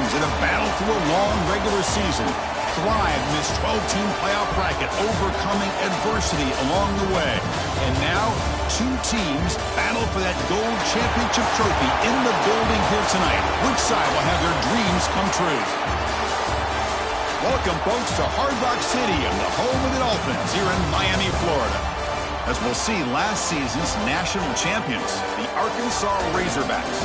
teams that have battled through a long regular season, thrived in this 12-team playoff bracket, overcoming adversity along the way. And now, two teams battle for that gold championship trophy in the building here tonight. Which side will have their dreams come true? Welcome, folks, to Hard Rock City and the home of the Dolphins here in Miami, Florida. As we'll see, last season's national champions, the Arkansas Razorbacks,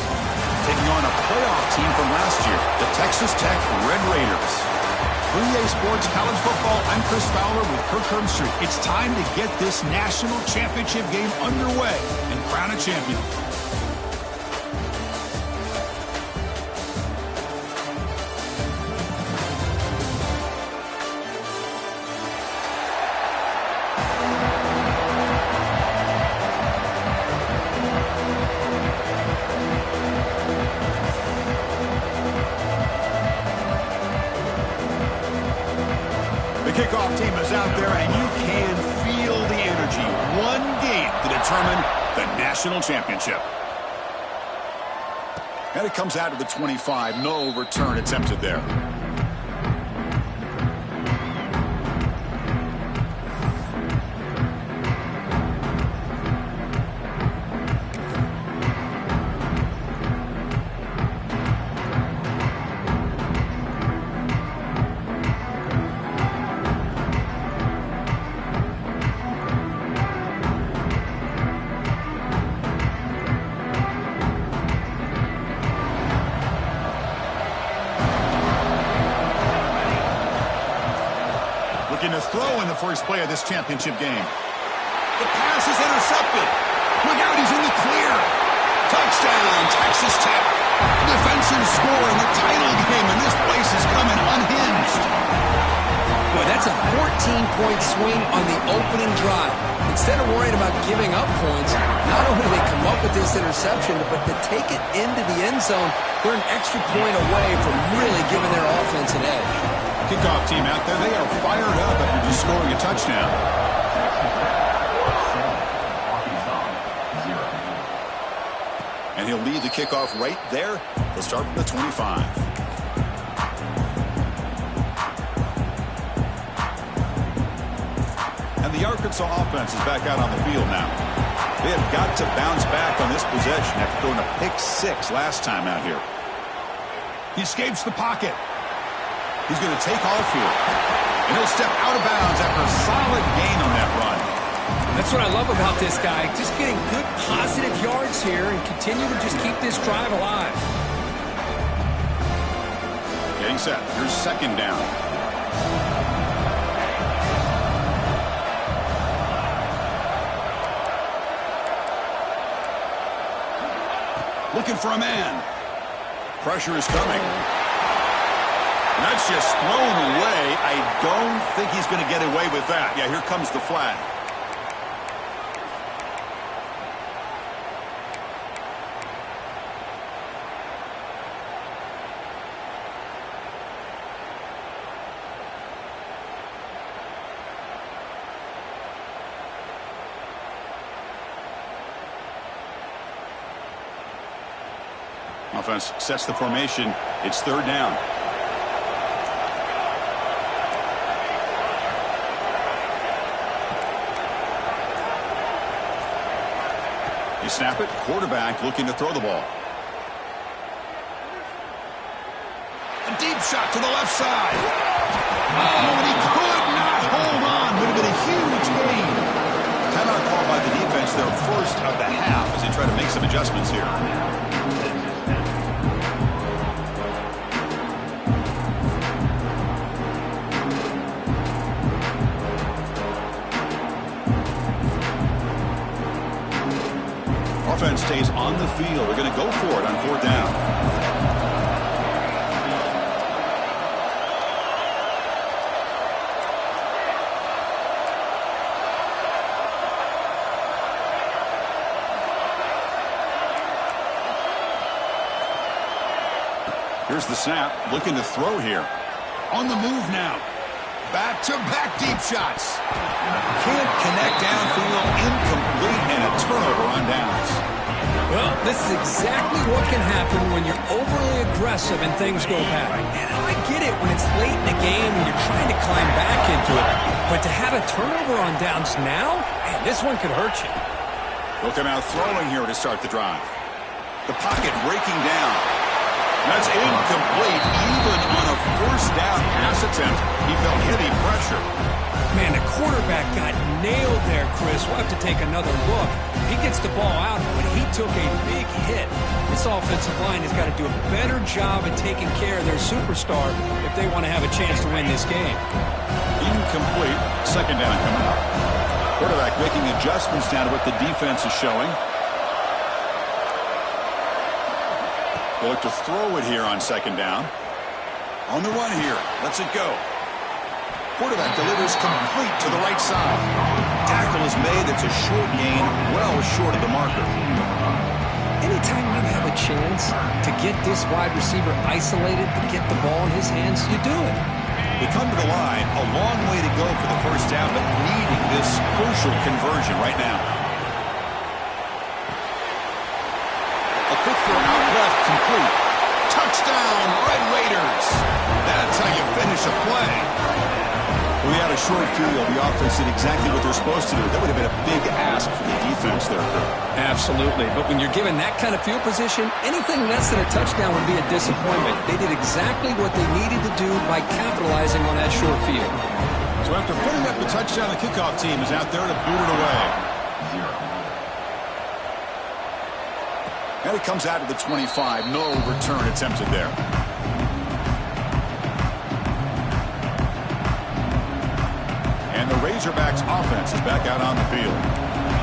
taking on a playoff team from last year, the Texas Tech Red Raiders. For EA Sports College Football, I'm Chris Fowler with Kirk Herbstreit. It's time to get this national championship game underway and crown a champion. Kickoff team is out there, and you can feel the energy. One game to determine the national championship. And it comes out to the 25. No return attempted there. To throw in the first play of this championship game. The pass is intercepted. Look out, he's in the clear. Touchdown, Texas Tech. Defensive score in the title game, and this place is coming unhinged. Boy, that's a 14-point swing on the opening drive. Instead of worrying about giving up points, not only do they come up with this interception, but to take it into the end zone, they're an extra point away from really giving their offense an edge. Kickoff team out there, they are fired up after just scoring a touchdown. And he'll lead the kickoff right there. They'll start from the 25. And the Arkansas offense is back out on the field now. They have got to bounce back on this possession after throwing a pick six last time out here. He escapes the pocket. He's going to take off here. And he'll step out of bounds after a solid gain on that run. That's what I love about this guy. Just getting good positive yards here and continue to just keep this drive alive. Getting set. Here's second down. Looking for a man. Pressure is coming. And that's just thrown away. I don't think he's going to get away with that. Yeah, here comes the flag. Offense sets the formation. It's third down. You snap it, quarterback looking to throw the ball. A deep shot to the left side. Oh, and he could not hold on. Would have been a huge gain. Timeout call by the defense, their first of the half, as they try to make some adjustments here. Offense stays on the field. They're going to go for it on fourth down. Here's the snap. Looking to throw here. On the move now. Back-to-back deep shots. Can't connect downfield. Incomplete, and a turnover on downs. Well, this is exactly what can happen when you're overly aggressive and things go bad. And I get it when it's late in the game and you're trying to climb back into it. But to have a turnover on downs now, man, this one could hurt you. They'll come out throwing here to start the drive. The pocket breaking down. That's incomplete. Even on a first down pass attempt, he felt heavy pressure. Man, the quarterback got nailed there, Chris. We'll have to take another look. He gets the ball out, but he took a big hit. This offensive line has got to do a better job at taking care of their superstar if they want to have a chance to win this game. Incomplete. Second down coming up. Quarterback making adjustments down to what the defense is showing. They look to throw it here on second down. On the run here. Lets it go. Quarterback delivers complete to the right side. Tackle is made. It's a short gain, well short of the marker. Anytime you have a chance to get this wide receiver isolated, to get the ball in his hands, you do it. They come to the line, a long way to go for the first down, but needing this crucial conversion right now. A quick throw out left, complete. Touchdown, Red Raiders. That's how you finish a play. We had a short field. The offense did exactly what they're supposed to do. That would have been a big ask for the defense there. Absolutely. But when you're given that kind of field position, anything less than a touchdown would be a disappointment. They did exactly what they needed to do by capitalizing on that short field. So after putting up the touchdown, the kickoff team is out there to boot it away. And it comes out to the 25. No return attempted there. And the Razorbacks offense is back out on the field.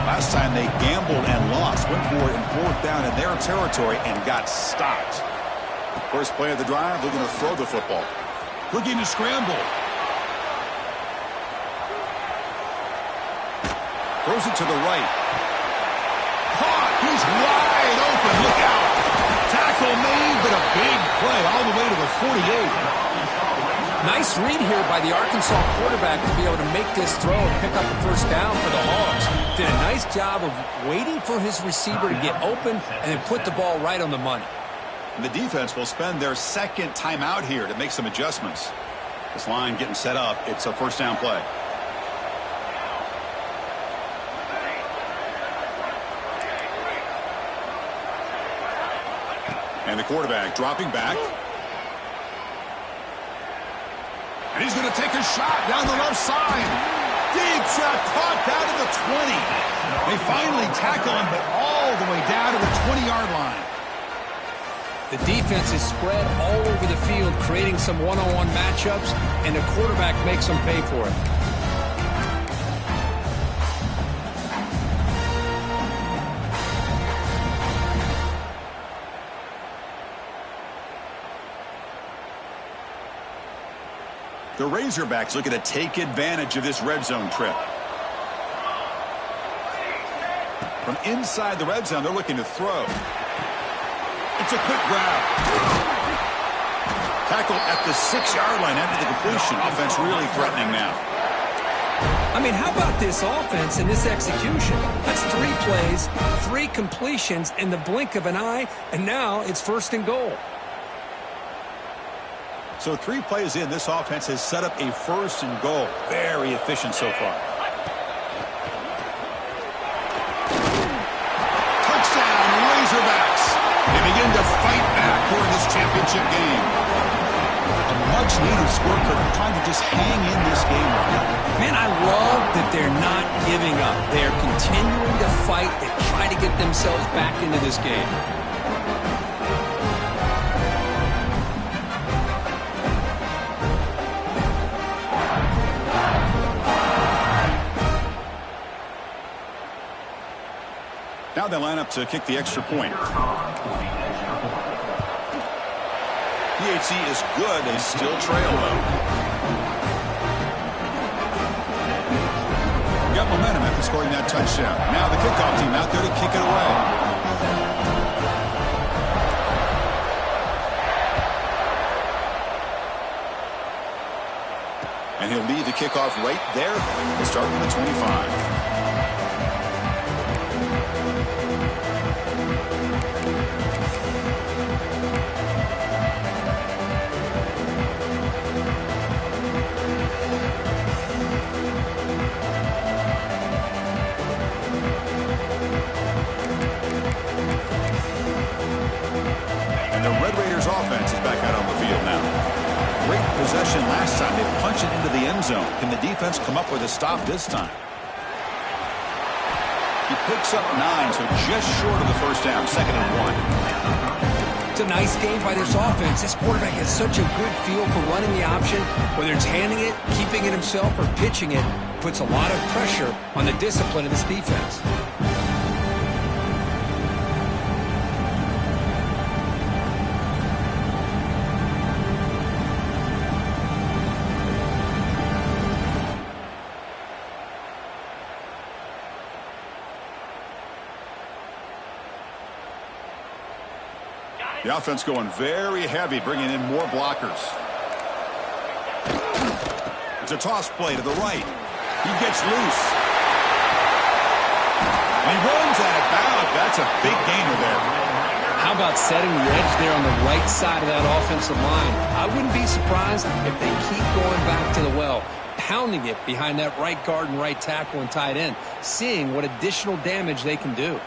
Last time they gambled and lost. Went for it in fourth down in their territory and got stopped. First play of the drive, they're going to throw the football. Looking to scramble. Throws it to the right. Caught. He's wide open. Look out. Tackle made, but a big play all the way to the 48. Nice read here by the Arkansas quarterback to be able to make this throw and pick up the first down for the Hogs. Did a nice job of waiting for his receiver to get open and then put the ball right on the money. And the defense will spend their second timeout here to make some adjustments. This line getting set up. It's a first down play. And the quarterback dropping back. And he's going to take a shot down the left side. Deep shot caught down to the 20. They finally tackle him, but all the way down to the 20-yard line. The defense is spread all over the field, creating some one-on-one matchups, and the quarterback makes them pay for it. The Razorbacks looking to take advantage of this red zone trip. From inside the red zone, they're looking to throw. It's a quick grab. Tackle at the 6-yard line after the completion. Offense really threatening now. I mean, how about this offense and this execution? That's 3 plays, 3 completions in the blink of an eye, and now it's first and goal. So 3 plays in, this offense has set up a first and goal. Very efficient so far. Touchdown, Razorbacks. They begin to fight back for this championship game. A much-needed score, trying to just hang in this game right now. Man, I love that they're not giving up. They're continuing to fight. They try to get themselves back into this game. Now they line up to kick the extra point. PHC is good. They still trail, though. Got momentum after scoring that touchdown. Now the kickoff team out there to kick it away. And he'll leave the kickoff right there. We'll start with the 25. possession last time. They punched it into the end zone. Can the defense come up with a stop this time? He picks up 9, so just short of the first down, 2nd and 1. It's a nice game by this offense. This quarterback has such a good feel for running the option. Whether it's handing it, keeping it himself, or pitching it, puts a lot of pressure on the discipline of this defense. The offense going very heavy, bringing in more blockers. It's a toss play to the right. He gets loose. And he runs out of bounds. That's a big gainer there. How about setting the edge there on the right side of that offensive line? I wouldn't be surprised if they keep going back to the well, pounding it behind that right guard and right tackle and tight end, seeing what additional damage they can do.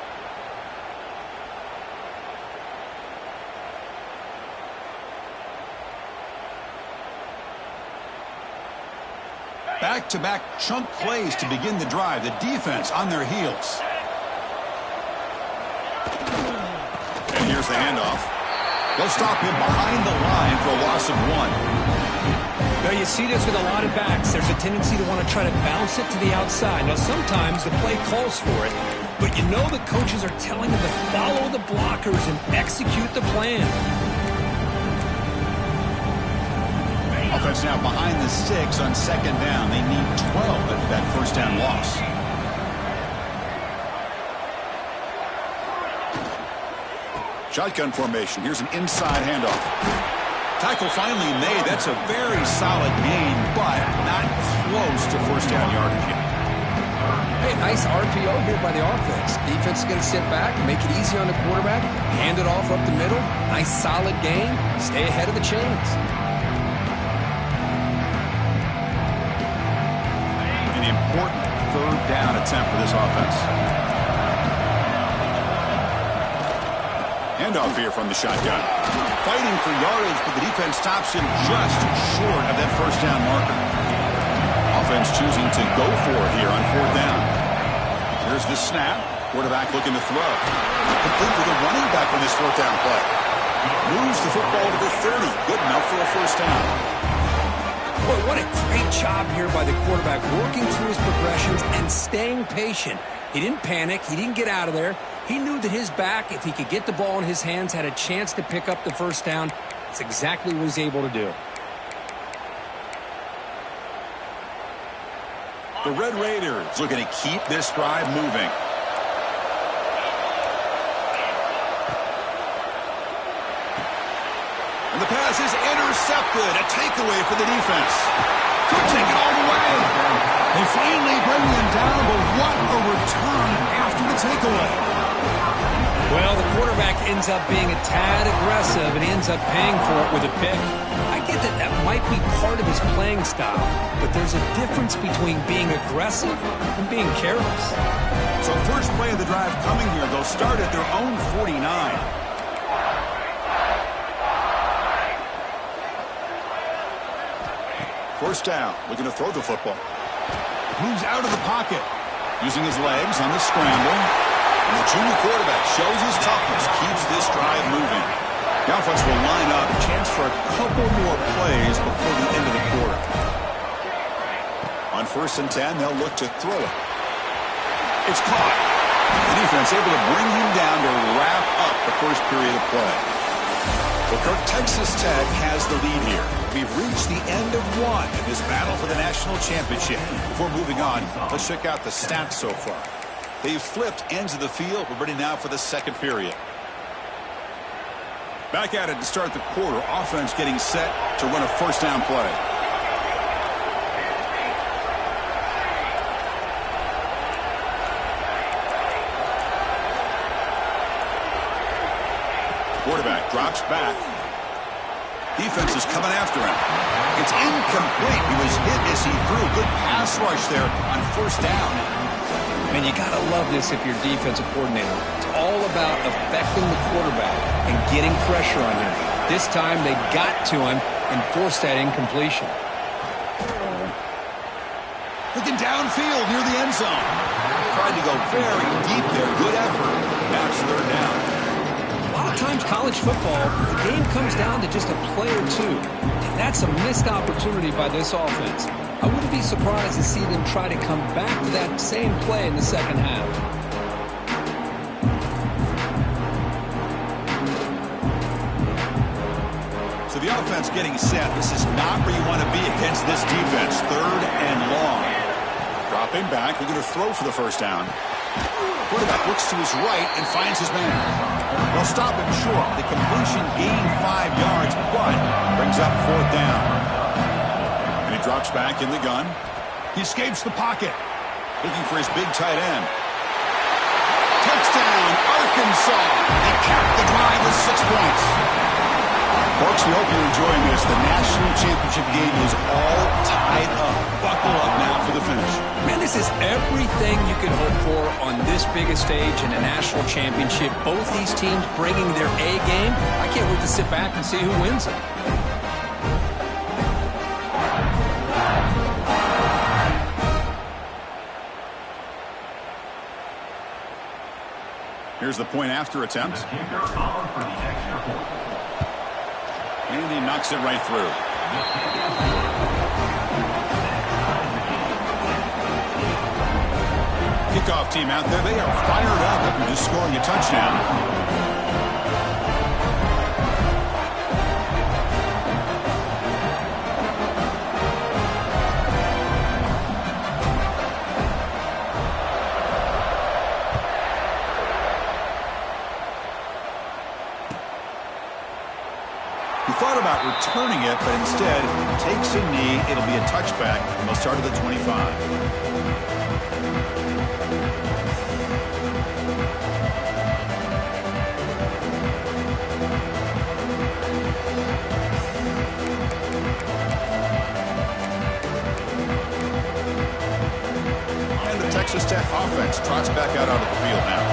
Back-to-back chunk plays to begin the drive. The defense on their heels. And here's the handoff. They'll stop him behind the line for a loss of 1. Now you see this with a lot of backs. There's a tendency to want to try to bounce it to the outside. Now sometimes the play calls for it, but you know the coaches are telling them to follow the blockers and execute the plan. Offense now behind the 6 on 2nd down. They need 12 after that first down loss. Shotgun formation. Here's an inside handoff. Tackle finally made. That's a very solid gain, but not close to first down yardage yet. Hey, nice RPO here by the offense. Defense is going to sit back, make it easy on the quarterback, hand it off up the middle. Nice solid gain. Stay ahead of the chains. Important 3rd down attempt for this offense. Handoff here from the shotgun. Fighting for yardage, but the defense stops him just short of that first down marker. Offense choosing to go for it here on 4th down. Here's the snap. Quarterback looking to throw. Complete with a running back on this 4th down play. Moves the football to the 30. Good enough for a first down. Boy, what a great job here by the quarterback, working through his progressions and staying patient. He didn't panic. He didn't get out of there. He knew that his back, if he could get the ball in his hands, had a chance to pick up the first down. That's exactly what he's able to do. The Red Raiders looking to keep this drive moving. And the pass is intercepted. A takeaway for the defense. Could take it all the way. They finally bring him down, but what a return after the takeaway. Well, the quarterback ends up being a tad aggressive, and he ends up paying for it with a pick. I get that that might be part of his playing style, but there's a difference between being aggressive and being careless. So first play of the drive coming here. They'll start at their own 49. First down, looking to throw the football. Moves out of the pocket, using his legs on the scramble. And the junior quarterback shows his toughness, keeps this drive moving. The offense will line up, a chance for a couple more plays before the end of the quarter. On 1st and 10, they'll look to throw it. It's caught. The defense able to bring him down to wrap up the first period of play. Well, Kirk, Texas Tech has the lead here. We've reached the end of one in this battle for the national championship. Before moving on, let's check out the stats so far. They've flipped ends of the field. We're ready now for the 2nd period. Back at it to start the quarter. Offense getting set to run a first down play. Quarterback drops back. Defense is coming after him. It's incomplete. He was hit as he threw. Good pass rush there on first down. Man, you got to love this if you're defensive coordinator. It's all about affecting the quarterback and getting pressure on him. This time they got to him and forced that incompletion. Looking downfield near the end zone. Tried to go very deep there. Good effort. That's third down. A lot of times college football, the game comes down to just a play or two. And that's a missed opportunity by this offense. I wouldn't be surprised to see them try to come back to that same play in the second half. So the offense getting set. This is not where you want to be against this defense. Third and long. Dropping back. We're going to throw for the first down. Quarterback looks to his right and finds his man. They'll stop him short. The completion gained 5 yards, but brings up fourth down. And he drops back in the gun. He escapes the pocket. Looking for his big tight end. Touchdown, Arkansas. They capped the drive with 6 points. Folks, we hope you're enjoying this. The national championship game is all tied up. Buckle up now for the finish. Man, this is everything you could hope for on this biggest stage in a national championship. Both these teams bringing their A game. I can't wait to sit back and see who wins it. Here's the point after attempt. And he knocks it right through. Kickoff team out there. They are fired up after just scoring a touchdown. Thought about returning it, but instead takes a knee. It'll be a touchback, and they'll start at the 25. And the Texas Tech offense trots back out onto the field now.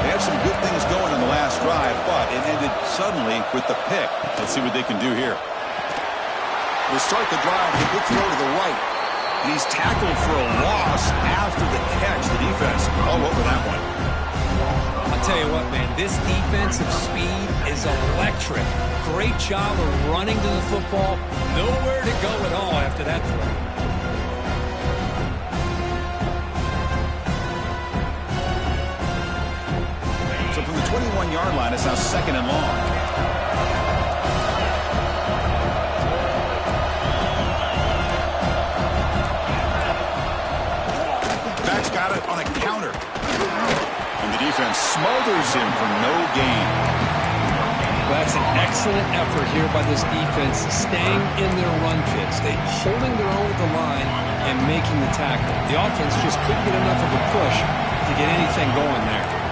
They had some good things going on the last drive, but it ended suddenly with the pick. Let's see what they can do here. To start the drive, a good throw to the right. And he's tackled for a loss after the catch. The defense all over that one. I'll tell you what, man, this defensive speed is electric. Great job of running to the football. Nowhere to go at all after that throw. So from the 21-yard line, it's now second and long. Back's got it on a counter. And the defense smothers him for no gain. That's an excellent effort here by this defense, staying in their run fits. They're holding their own at the line and making the tackle. The offense just couldn't get enough of a push to get anything going there.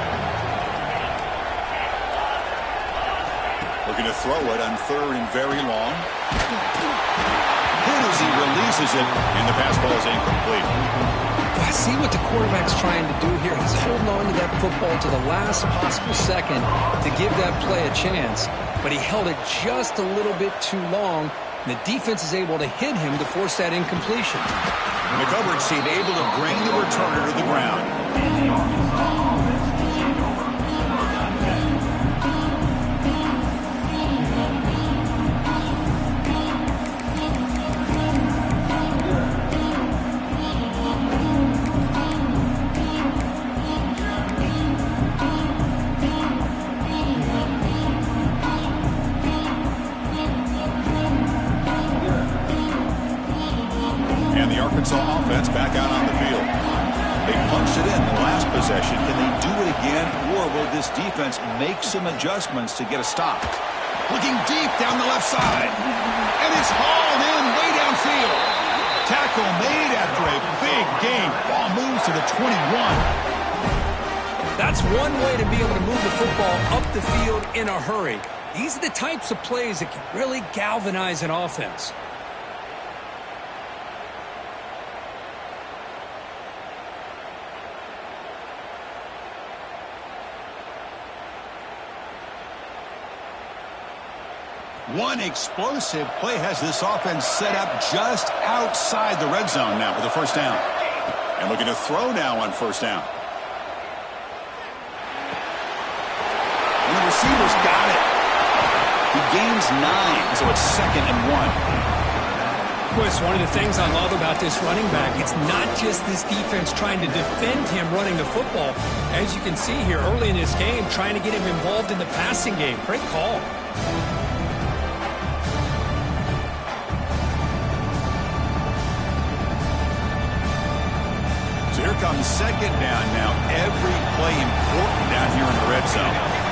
Looking to throw it on third and very long. Hit as he releases it, and the pass ball is incomplete. I see what the quarterback's trying to do here. He's holding on to that football to the last possible second to give that play a chance, but he held it just a little bit too long, and the defense is able to hit him to force that incompletion. And the coverage team able to bring the returner to the ground. Arkansas offense back out on the field. They punched it in the last possession. Can they do it again, or will this defense make some adjustments to get a stop? Looking deep down the left side. And it's hauled in way downfield. Tackle made after a big gain. Ball moves to the 21. That's one way to be able to move the football up the field in a hurry. These are the types of plays that can really galvanize an offense. One explosive play has this offense set up just outside the red zone now with a first down. And looking to throw now on first down. And the receiver's got it. He gains 9, so it's 2nd and 1. Well, it's one of the things I love about this running back. It's not just this defense trying to defend him running the football. As you can see here early in this game, trying to get him involved in the passing game. Great call. So here comes 2nd down now. Every play important down here in the red zone.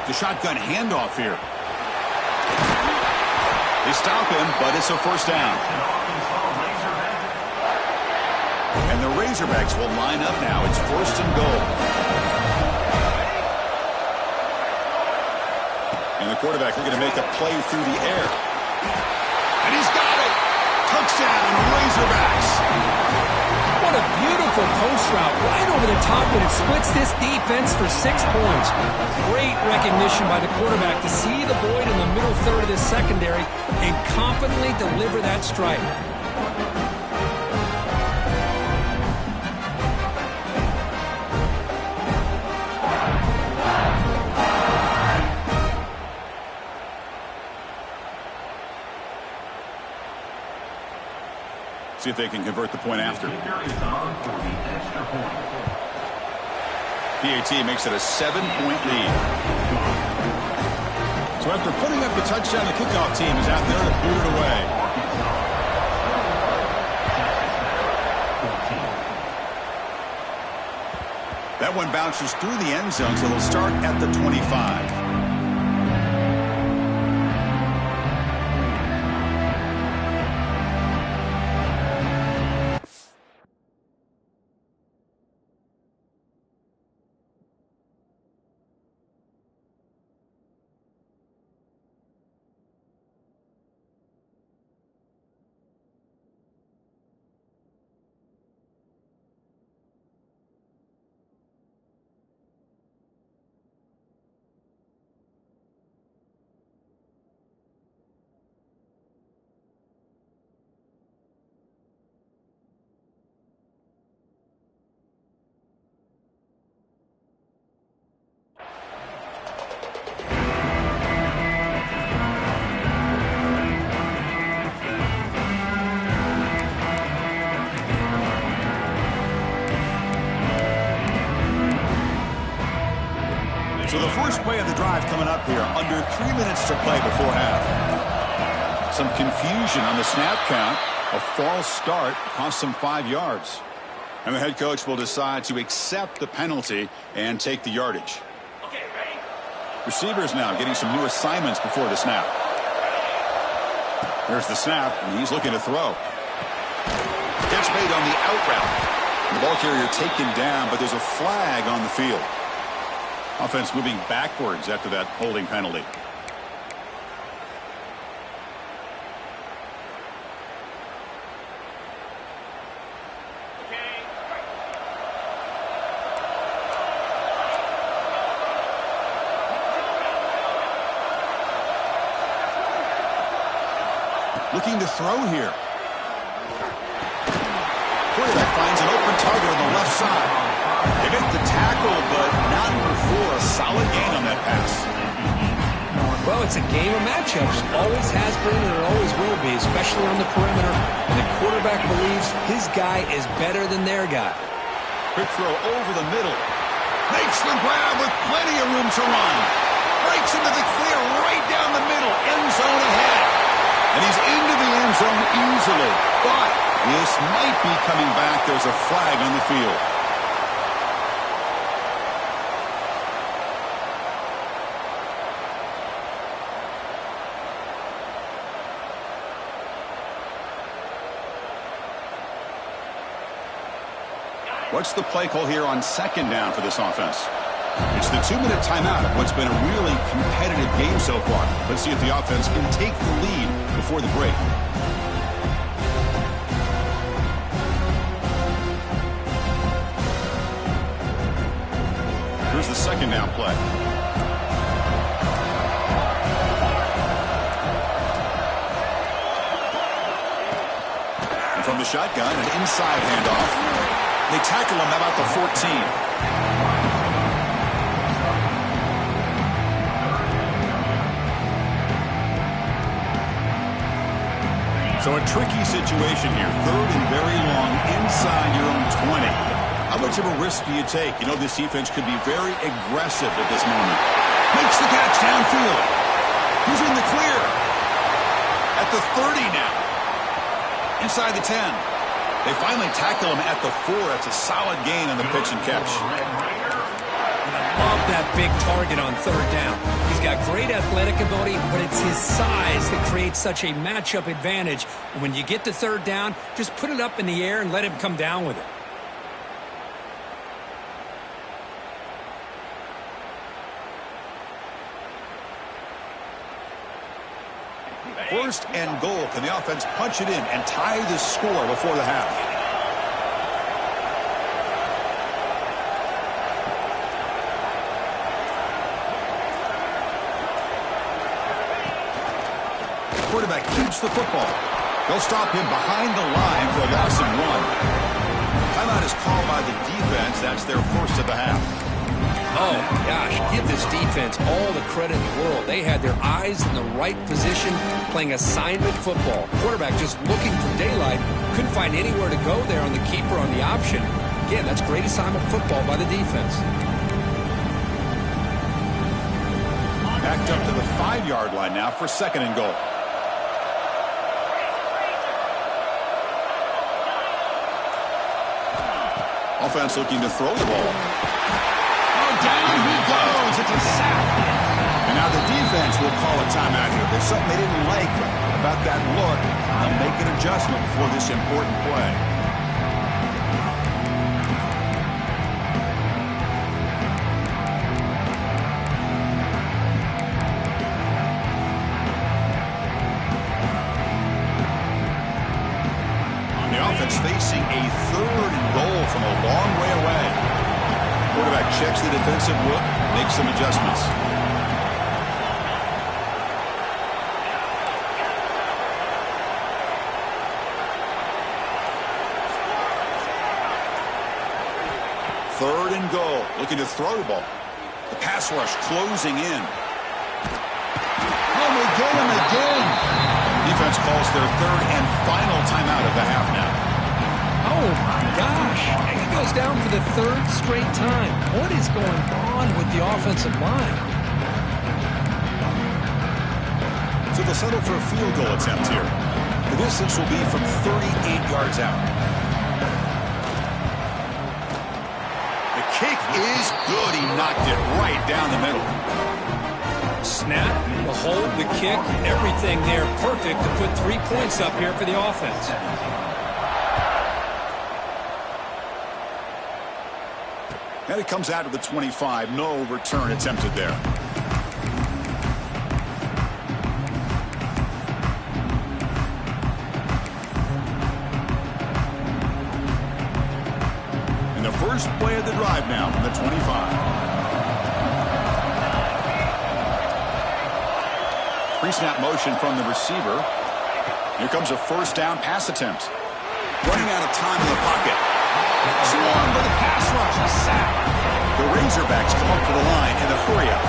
The shotgun handoff here. They stop him, but it's a first down. And the Razorbacks will line up now. It's 1st and goal. And the quarterback looking to make a play through the air. And he's got it! Touchdown, Razorbacks! What a beautiful post route right over the top, and it splits this defense for 6 points. Great recognition by the quarterback to see the void in the middle third of the secondary and confidently deliver that strike. See if they can convert the point after. PAT makes it a 7-point lead. So after putting up the touchdown, the kickoff team is out there to boot it away. That one bounces through the end zone, so they'll start at the 25. So the first play of the drive coming up here, under 3 minutes to play before half. Some confusion on the snap count. A false start cost them 5 yards. And the head coach will decide to accept the penalty and take the yardage. Okay, ready? Receivers now getting some new assignments before the snap. There's the snap, and he's looking to throw. Catch made on the out route. The ball carrier taken down, but there's a flag on the field. Offense moving backwards after that holding penalty. Looking to throw here. Quarterback finds an open target on the left side. They make the tackle, but not before a solid gain on that pass. Well, it's a game of matchups. Always has been and it always will be, especially on the perimeter. And the quarterback believes his guy is better than their guy. Quick throw over the middle. Makes the grab with plenty of room to run. Breaks into the clear right down the middle. End zone ahead. And he's into the end zone easily. But this might be coming back. There's a flag on the field. What's the play call here on second down for this offense? It's the 2-minute timeout of what's been a really competitive game so far. Let's see if the offense can take the lead before the break. Here's the second down play. And from the shotgun, an inside handoff. They tackle him about the 14. So a tricky situation here. 3rd and very long inside your own 20. How much of a risk do you take? You know, this defense could be very aggressive at this moment. Makes the catch downfield. He's in the clear. At the 30 now. Inside the 10. They finally tackle him at the 4. That's a solid gain on the pitch and catch. Love that big target on 3rd down. He's got great athletic ability, but it's his size that creates such a matchup advantage. And when you get to 3rd down, just put it up in the air and let him come down with it. First and goal. Can the offense punch it in and tie the score before the half? Quarterback keeps the football. They'll stop him behind the line for a loss of 1. Timeout is called by the defense. That's their first of the half. Oh, my gosh. Give this defense all the credit in the world. They had their eyes in the right position, playing assignment football. Quarterback just looking for daylight. Couldn't find anywhere to go there on the keeper on the option. Again, that's great assignment football by the defense. Backed up to the 5-yard line now for 2nd and goal. Offense looking to throw the ball. Oh, down he goes. It's a sack. And now the defense will call a timeout here. There's something they didn't like about that look. They'll make an adjustment for this important play. Facing a 3rd and goal from a long way away. Quarterback checks the defensive look, makes some adjustments. Third and goal, looking to throw the ball. The pass rush closing in. Oh, they get him again. Defense calls their 3rd and final timeout of the half now. Oh, my gosh. He goes down for the 3rd straight time. What is going on with the offensive line? So they'll settle for a field goal attempt here. The distance will be from 38 yards out. The kick is good. He knocked it right down the middle. Snap, the hold, the kick, everything there perfect to put 3 points up here for the offense. And it comes out of the 25. No return attempted there. And the first play of the drive now from the 25. Pre-snap motion from the receiver. Here comes a 1st down pass attempt. Running out of time in the pocket. Swarmed by the pass rush. A sack. The Razorbacks come up to the line in the hurry-up.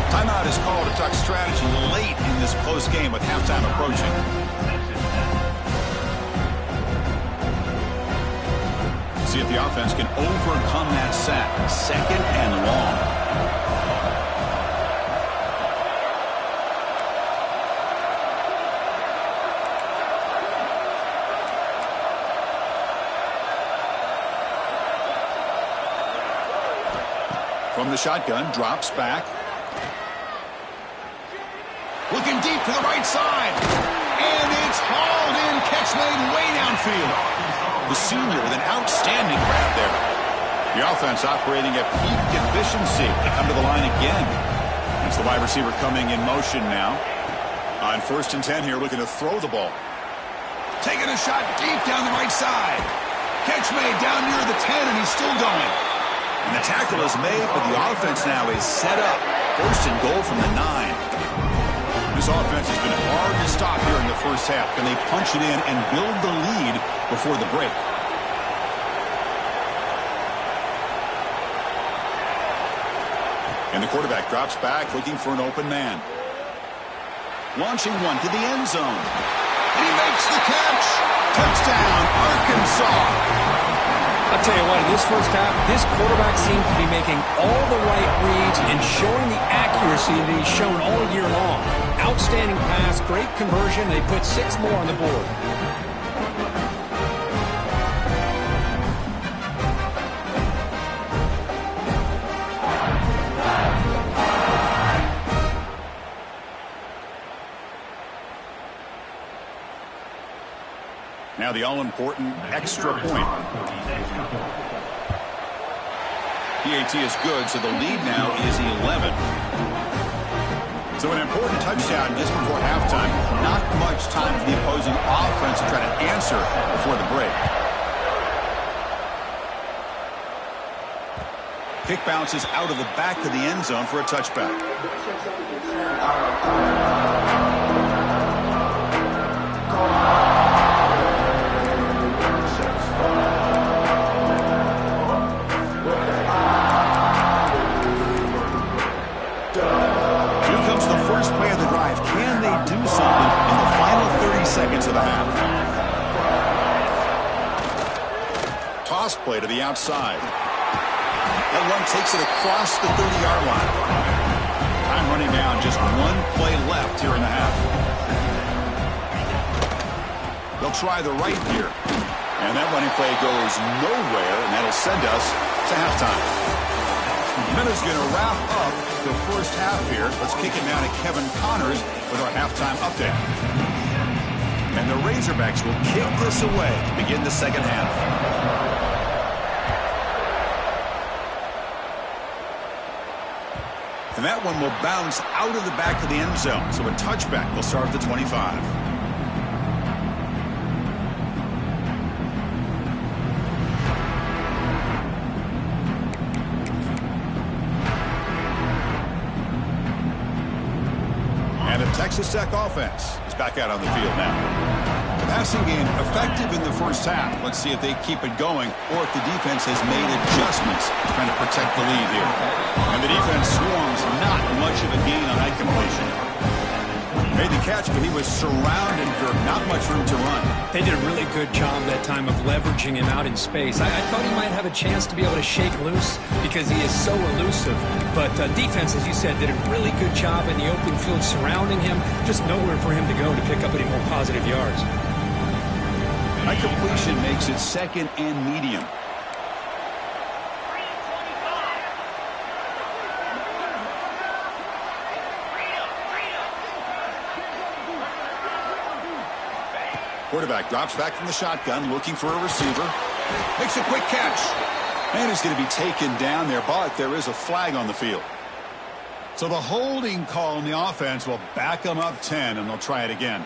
Timeout is called to talk strategy late in this close game with halftime approaching. See if the offense can overcome that sack. 2nd and long. From the shotgun, drops back. Looking deep to the right side. And it's hauled in. Catch made way downfield. The senior with an outstanding grab there. The offense operating at peak efficiency. They come to the line again. It's the wide receiver coming in motion now. On 1st and 10 here, looking to throw the ball. Taking a shot deep down the right side. Catch made down near the 10, and he's still going. And the tackle is made, but the offense now is set up. 1st and goal from the 9. This offense has been hard to stop here in the first half. Can they punch it in and build the lead before the break? And the quarterback drops back, looking for an open man. Launching one to the end zone. And he makes the catch. Touchdown, Arkansas. I'll tell you what, in this first half, this quarterback seems to be making all the right reads and showing the accuracy that he's shown all year long. Outstanding pass, great conversion. They put 6 more on the board. Now the all-important extra point. PAT is good, so the lead now is 11. So an important touchdown just before halftime. Not much time for the opposing offense to try to answer before the break. Kick bounces out of the back of the end zone for a touchback. First play of the drive. Can they do something in the final 30 seconds of the half? Toss play to the outside. That run takes it across the 30-yard line. Time running down, just 1 play left here in the half. They'll try the right here. And that running play goes nowhere, and that'll send us to halftime. Minutes going to wrap up the first half here. Let's kick it now to Kevin Connors with our halftime update. And the Razorbacks will kick this away to begin the second half. And that one will bounce out of the back of the end zone. So a touchback will start at the 25. Texas Tech offense is back out on the field now. The passing game effective in the first half. Let's see if they keep it going or if the defense has made adjustments trying to protect the lead here. And the defense swarms not much of a gain on that completion. Made the catch, but he was surrounded for not much room to run. They did a really good job that time of leveraging him out in space. I thought he might have a chance to be able to shake loose because he is so elusive. But defense, as you said, did a really good job in the open field surrounding him. Just nowhere for him to go to pick up any more positive yards. That completion makes it 2nd and medium. Quarterback drops back from the shotgun, looking for a receiver. Makes a quick catch. And he's going to be taken down there, but there is a flag on the field. So the holding call in the offense will back them up 10, and they'll try it again.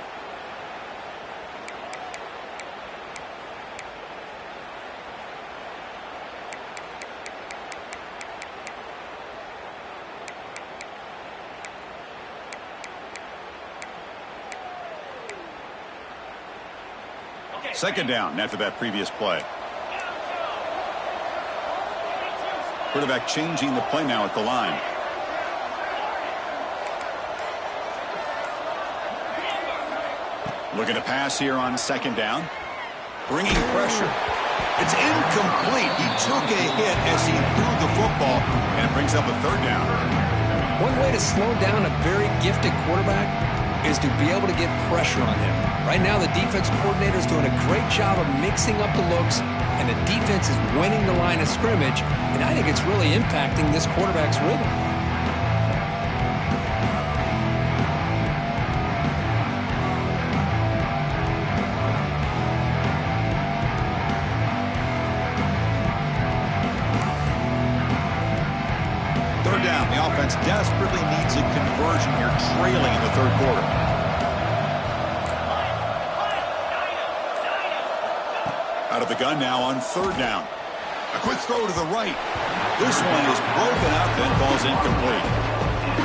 Second down after that previous play. Quarterback changing the play now at the line. Looking to pass here on 2nd down. Bringing pressure. It's incomplete. He took a hit as he threw the football, and it brings up a 3rd down. One way to slow down a very gifted quarterback is to be able to get pressure on him. Right now, the defense coordinator is doing a great job of mixing up the looks, and the defense is winning the line of scrimmage, and I think it's really impacting this quarterback's rhythm. offense desperately needs a conversion here, trailing in the third quarter. Out of the gun now on third down. A quick throw to the right. This one is broken up and falls incomplete.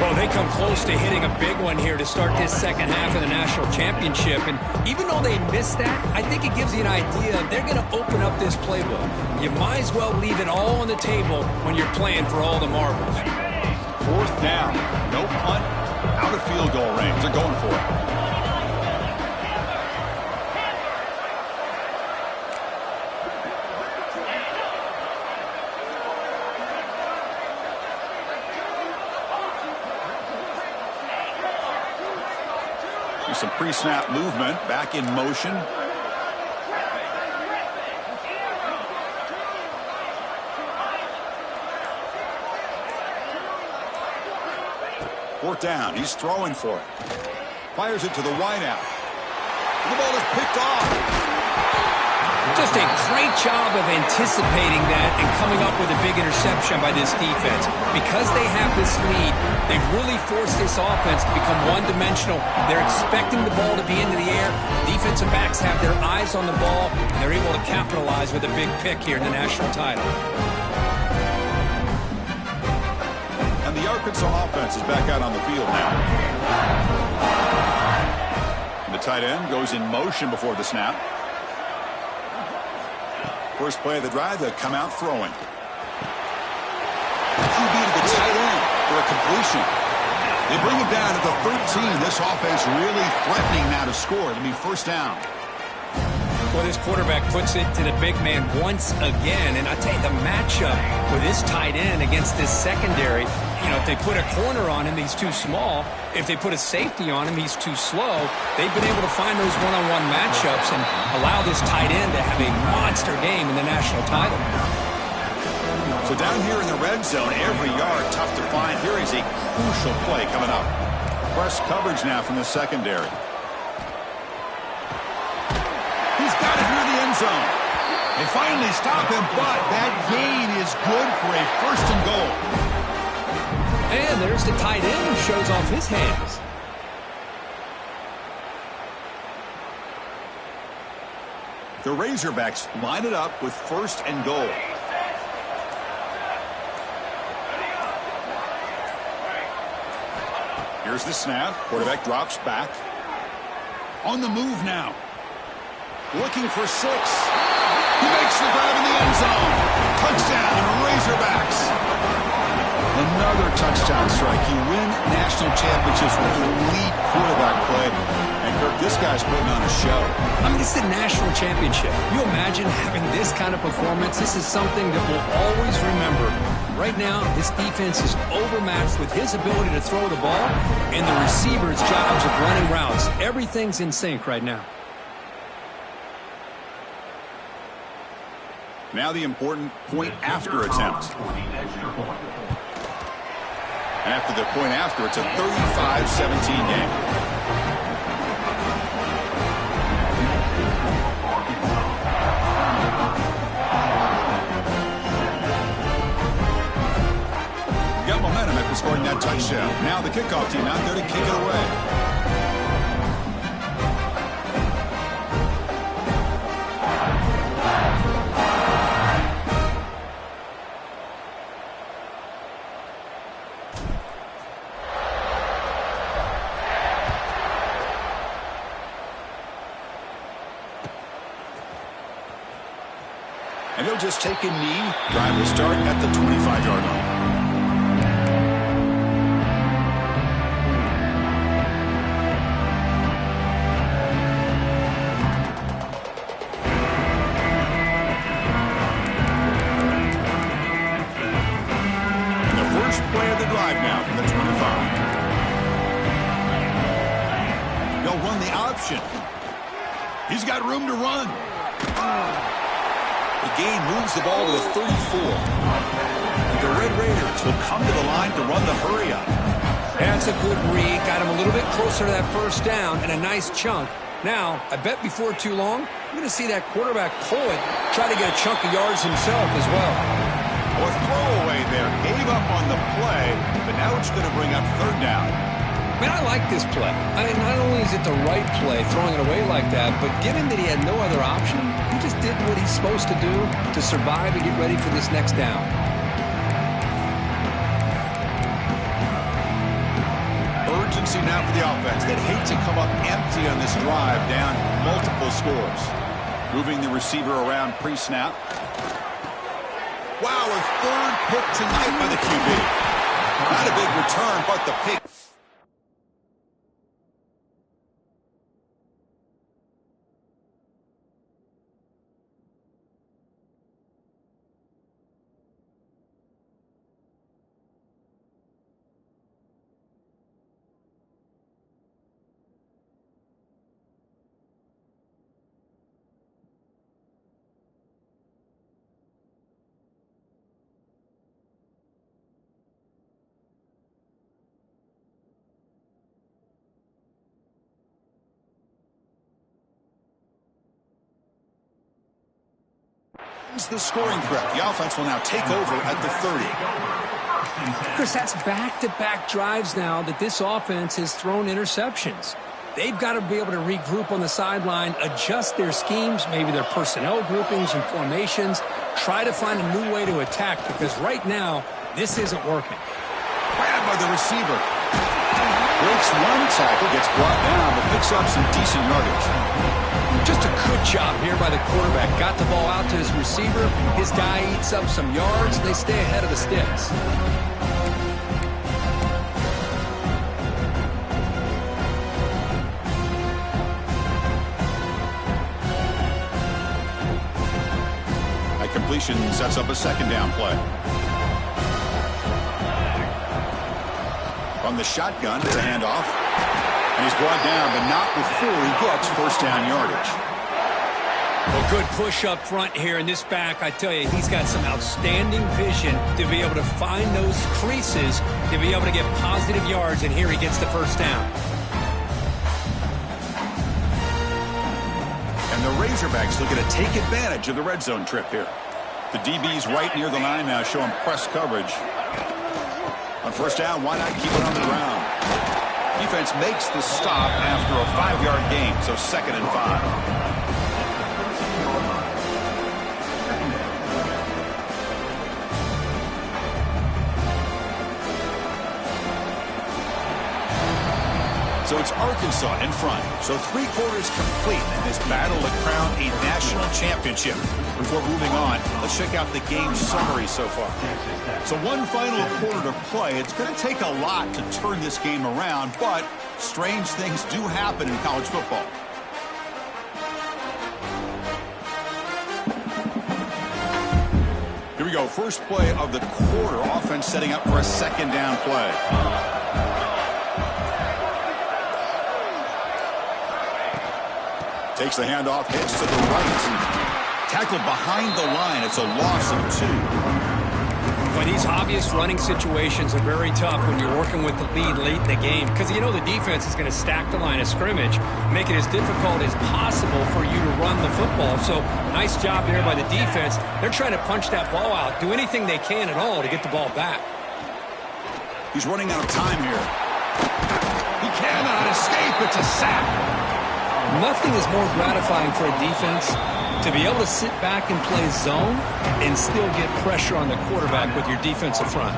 Well, they come close to hitting a big one here to start this second half of the national championship. And even though they missed that, I think it gives you an idea they're going to open up this playbook. You might as well leave it all on the table when you're playing for all the marbles. Fourth down. No punt. Out of field goal range. They're going for it. Some pre-snap movement, back in motion. Fourth down, he's throwing for it. Fires it to the wideout. The ball is picked off. Just a great job of anticipating that and coming up with a big interception by this defense. Because they have this lead, they've really forced this offense to become one-dimensional. They're expecting the ball to be into the air. Defensive backs have their eyes on the ball, and they're able to capitalize with a big pick here in the national title. And the Arkansas offense is back out on the field now. The tight end goes in motion before the snap. First play of the drive, they'll come out throwing. QB to the tight end for a completion. They bring him down to the 13. This offense really threatening now to score. It'll be first down. Well, this quarterback puts it to the big man once again. And I tell you, the matchup with this tight end against this secondary, you know, if they put a corner on him, he's too small. If they put a safety on him, he's too slow. They've been able to find those one-on-one matchups and allow this tight end to have a monster game in the national title. So down here in the red zone, every yard tough to find. Here is a crucial play coming up. Press coverage now from the secondary. He's got it near the end zone. They finally stop him, but that gain is good for a first and goal. And there's the tight end who shows off his hands. The Razorbacks line it up with first and goal. Here's the snap. Quarterback drops back. On the move now. Looking for 6. He makes the grab in the end zone. Touchdown, Razorbacks. Another touchdown strike. You win national championships with elite quarterback play. And Kirk, this guy's putting on a show. I mean, this is a national championship. You imagine having this kind of performance? This is something that we'll always remember. Right now, this defense is overmatched with his ability to throw the ball and the receiver's jobs of running routes. Everything's in sync right now. Now the important point after attempt. And after the point after, it's a 35-17 game. Got momentum after scoring that touchdown. Now the kickoff team out there to kick it away. And he'll just take a knee. Drive will start at the 25-yard line. And the first play of the drive now from the 25. They'll run the option. He's got room to run. The gain moves the ball to the 34. And the Red Raiders will come to the line to run the hurry-up. That's a good read. Got him a little bit closer to that first down and a nice chunk. Now, I bet before too long, we're going to see that quarterback pull it, try to get a chunk of yards himself as well. Or throw throwaway there. Gave up on the play, but now it's going to bring up third down. Man, I like this play. I mean, not only is it the right play, throwing it away like that, but given that he had no other option, he just did what he's supposed to do to survive and get ready for this next down. Urgency now for the offense. They'd hate to come up empty on this drive, down multiple scores. Moving the receiver around pre-snap. Wow, a third pick tonight by the QB. Not a big return, but the pick. The scoring threat. The offense will now take over at the 30. Chris, that's back-to-back drives now that this offense has thrown interceptions. They've got to be able to regroup on the sideline, adjust their schemes, maybe their personnel groupings and formations, try to find a new way to attack, because right now, this isn't working. Grabbed by the receiver. Breaks one tackle, gets brought down, but picks up some decent yardage. Just a good job here by the quarterback. Got the ball out to his receiver. His guy eats up some yards. They stay ahead of the sticks. That completion sets up a second down play. From the shotgun, it's a handoff. And he's brought down, but not before he gets first down yardage. Well, good push up front here in this back. I tell you, he's got some outstanding vision to be able to find those creases, to be able to get positive yards, and here he gets the first down. And the Razorbacks looking to take advantage of the red zone trip here. The DB's right near the line now, showing press coverage. On first down, why not keep it on the ground? Defense makes the stop after a 5-yard gain, so 2nd and 5. So it's Arkansas in front. So 3 quarters complete in this battle to crown a national championship. Before moving on, let's check out the game summary so far. So one final quarter to play. It's going to take a lot to turn this game around, but strange things do happen in college football. Here we go. First play of the quarter. Offense setting up for a second down play. Takes the handoff, hits to the right. Tackled behind the line. It's a loss of 2. Well, these obvious running situations are very tough when you're working with the lead late in the game, because you know the defense is going to stack the line of scrimmage, make it as difficult as possible for you to run the football. So nice job there by the defense. They're trying to punch that ball out, do anything they can at all to get the ball back. He's running out of time here. He cannot escape. It's a sack. Nothing is more gratifying for a defense to be able to sit back and play zone and still get pressure on the quarterback with your defensive front.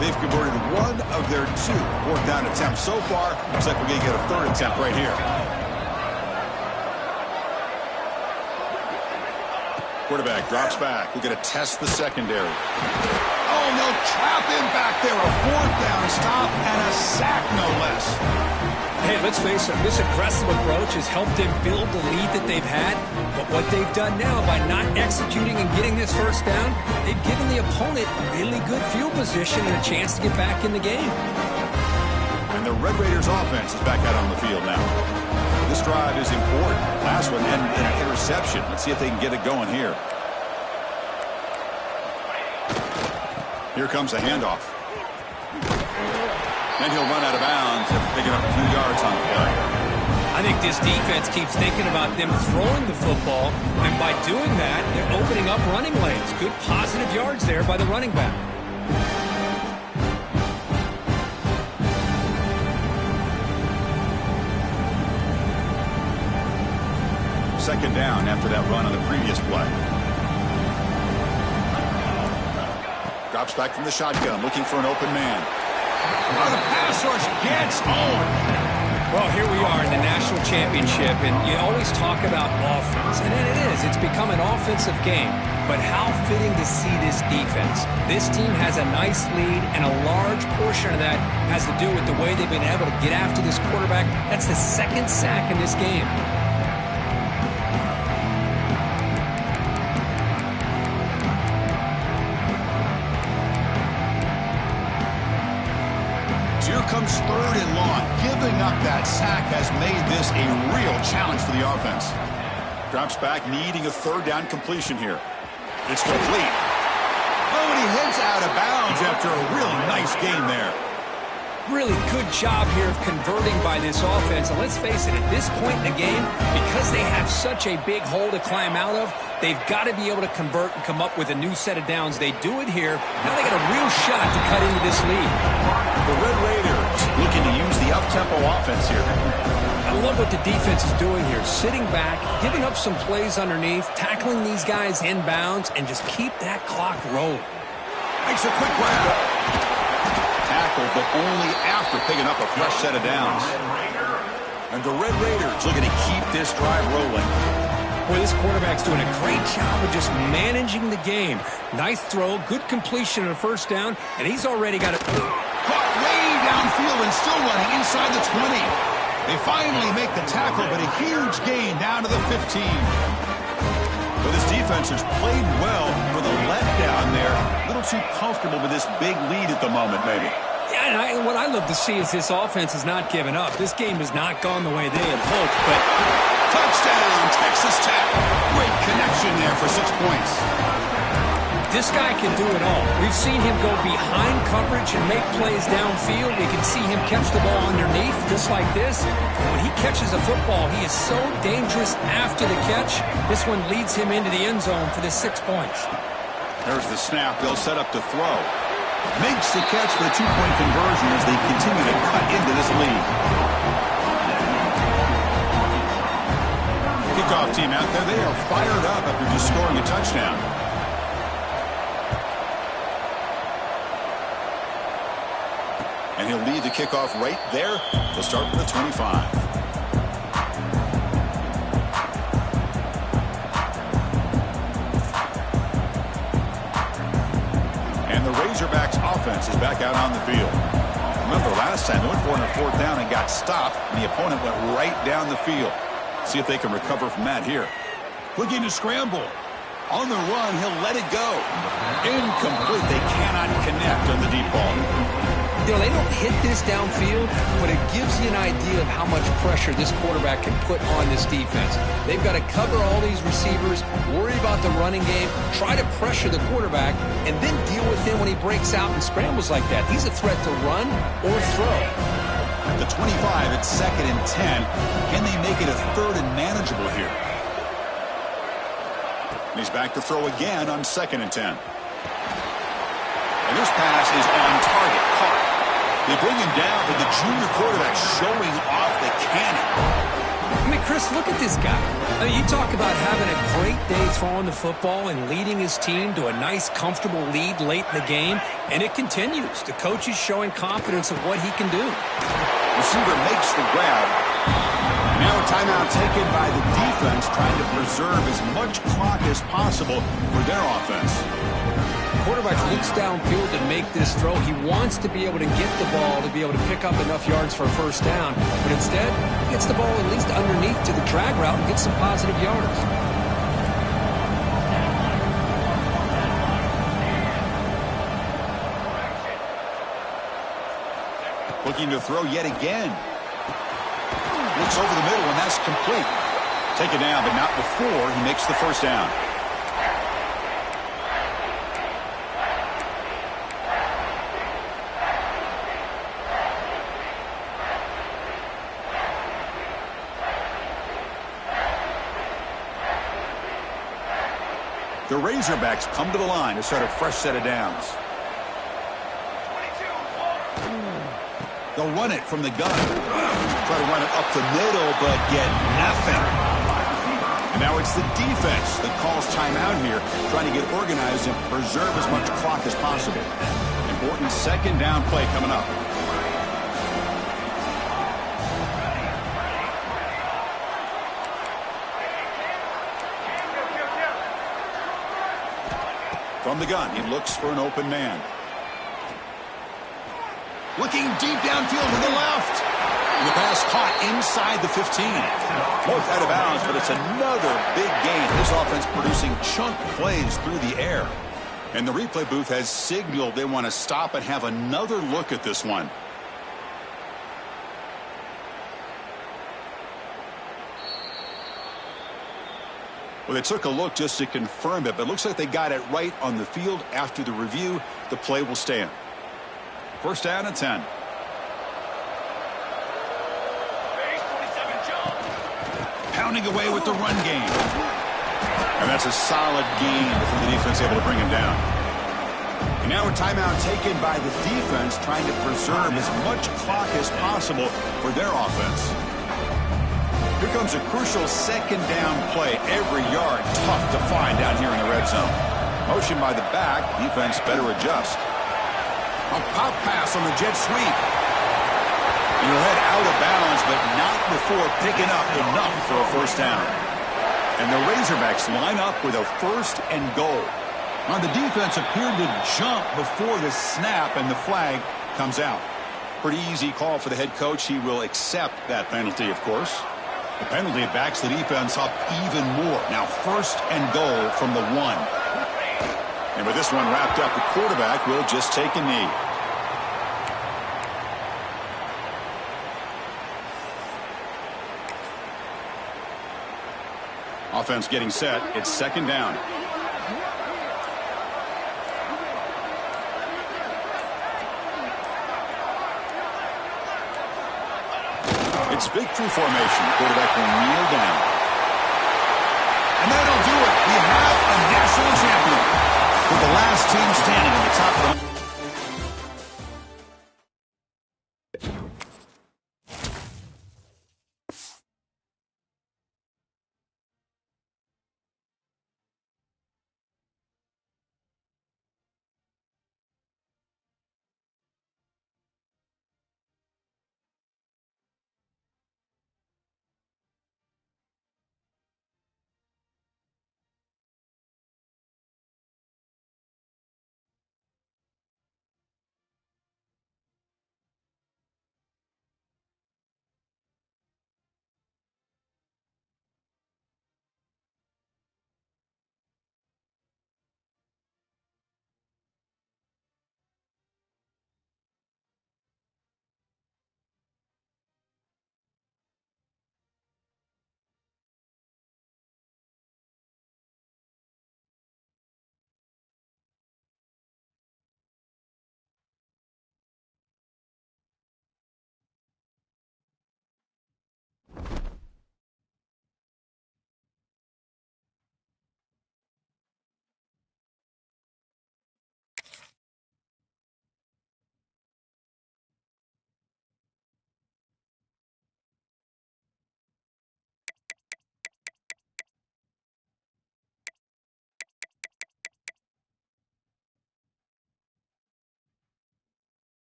They've converted 1 of their 2 4th down attempts so far. Looks like we're going to get a 3rd attempt right here. Quarterback drops back. We're going to test the secondary. Oh, no, trap him back there. A 4th down stop and a sack, no less. Hey, let's face it, this aggressive approach has helped them build the lead that they've had. But what they've done now by not executing and getting this first down, they've given the opponent really good field position and a chance to get back in the game. And the Red Raiders offense is back out on the field now. This drive is important. Last one ended in an interception. Let's see if they can get it going here. Here comes a handoff. And he'll run out of bounds after picking up a few yards on the play. I think this defense keeps thinking about them throwing the football, and by doing that, they're opening up running lanes. Good positive yards there by the running back. Second down after that run on the previous play. Drops back from the shotgun, looking for an open man. Oh, the pass rush gets home. Well, here we are in the national championship, and you always talk about offense, and it is. It's become an offensive game. But how fitting to see this defense. This team has a nice lead, and a large portion of that has to do with the way they've been able to get after this quarterback. That's the second sack in this game. Here comes third and long. Giving up that sack has made this a real challenge for the offense. Drops back, needing a third down completion here. It's complete. Oh, and he heads out of bounds after a really nice game there. Really good job here of converting by this offense. And let's face it, at this point in the game, because they have such a big hole to climb out of, they've got to be able to convert and come up with a new set of downs. They do it here. Now they got a real shot to cut into this lead. The Red Raiders looking to use the up-tempo offense here. I love what the defense is doing here. Sitting back, giving up some plays underneath, tackling these guys inbounds, and just keep that clock rolling. Makes a quick grab. Tackled, but only after picking up a fresh set of downs. And the Red Raiders looking to keep this drive rolling. Boy, this quarterback's doing a great job of just managing the game. Nice throw, good completion on a first down, and he's already got it. Caught way downfield and still running inside the 20. They finally make the tackle, but a huge gain down to the 15. But this defense has played well for the letdown there. A little too comfortable with this big lead at the moment, maybe. Yeah, and what I love to see is this offense has not given up. This game has not gone the way they had hoped, but touchdown, Texas Tech. Great connection there for 6 points. This guy can do it all. We've seen him go behind coverage and make plays downfield. We can see him catch the ball underneath just like this. And when he catches a football, he is so dangerous after the catch. This one leads him into the end zone for the 6 points. There's the snap. They'll set up to throw. Makes the catch for the 2-point conversion as they continue to cut into this lead. Kickoff team out there. They are fired up after just scoring a touchdown. And he'll lead the kickoff right there. They'll start from the 25. And the Razorbacks offense is back out on the field. Remember last time they went for it on fourth down and got stopped, and the opponent went right down the field. See if they can recover from that here. Looking to scramble. On the run, he'll let it go. Incomplete. They cannot connect on the deep ball. You know, they don't hit this downfield, but it gives you an idea of how much pressure this quarterback can put on this defense. They've got to cover all these receivers, worry about the running game, try to pressure the quarterback, and then deal with him when he breaks out and scrambles like that. He's a threat to run or throw. At the 25, it's 2nd and 10. Can they make it a 3rd and manageable here? And he's back to throw again on 2nd and 10. And this pass is on target. Caught. They bring him down, but the junior quarterback showing off the cannon. I mean, Chris, look at this guy. I mean, you talk about having a great day throwing the football and leading his team to a nice, comfortable lead late in the game, and it continues. The coach is showing confidence of what he can do. Receiver makes the grab. Now a timeout taken by the defense, trying to preserve as much clock as possible for their offense. Quarterback looks downfield to make this throw. He wants to be able to get the ball to be able to pick up enough yards for a first down. But instead, he gets the ball at least underneath to the drag route and gets some positive yards. Looking to throw yet again. Looks over the middle, and that's complete. Taken down, but not before he makes the first down. The Razorbacks come to the line to start a fresh set of downs. They'll run it from the gun. Try to run it up the middle, but get nothing. And now it's the defense that calls timeout here, trying to get organized and preserve as much clock as possible. Important second down play coming up. From the gun, he looks for an open man. Looking deep downfield to the left. The pass caught inside the 15. Both out of bounds, but it's another big gain. This offense producing chunk plays through the air. And the replay booth has signaled they want to stop and have another look at this one. Well, they took a look just to confirm it, but it looks like they got it right on the field. After the review, the play will stand. First down and 10. Pounding away with the run game. And that's a solid gain before the defense able to bring him down. And now a timeout taken by the defense, trying to preserve as much clock as possible for their offense. Here comes a crucial second down play. Every yard tough to find down here in the red zone. Motion by the back. Defense better adjust. A pop pass on the jet sweep. And he'll head out of bounds, but not before picking up enough for a first down. And the Razorbacks line up with a first and goal. Now the defense appeared to jump before the snap, and the flag comes out. Pretty easy call for the head coach. He will accept that penalty, of course. The penalty backs the defense up even more. Now first and goal from the 1. And with this one wrapped up, the quarterback will just take a knee. Offense getting set. It's second down. It's victory formation. Quarterback will kneel down. And that'll do it. We have a national champion. With the last team standing at the top of the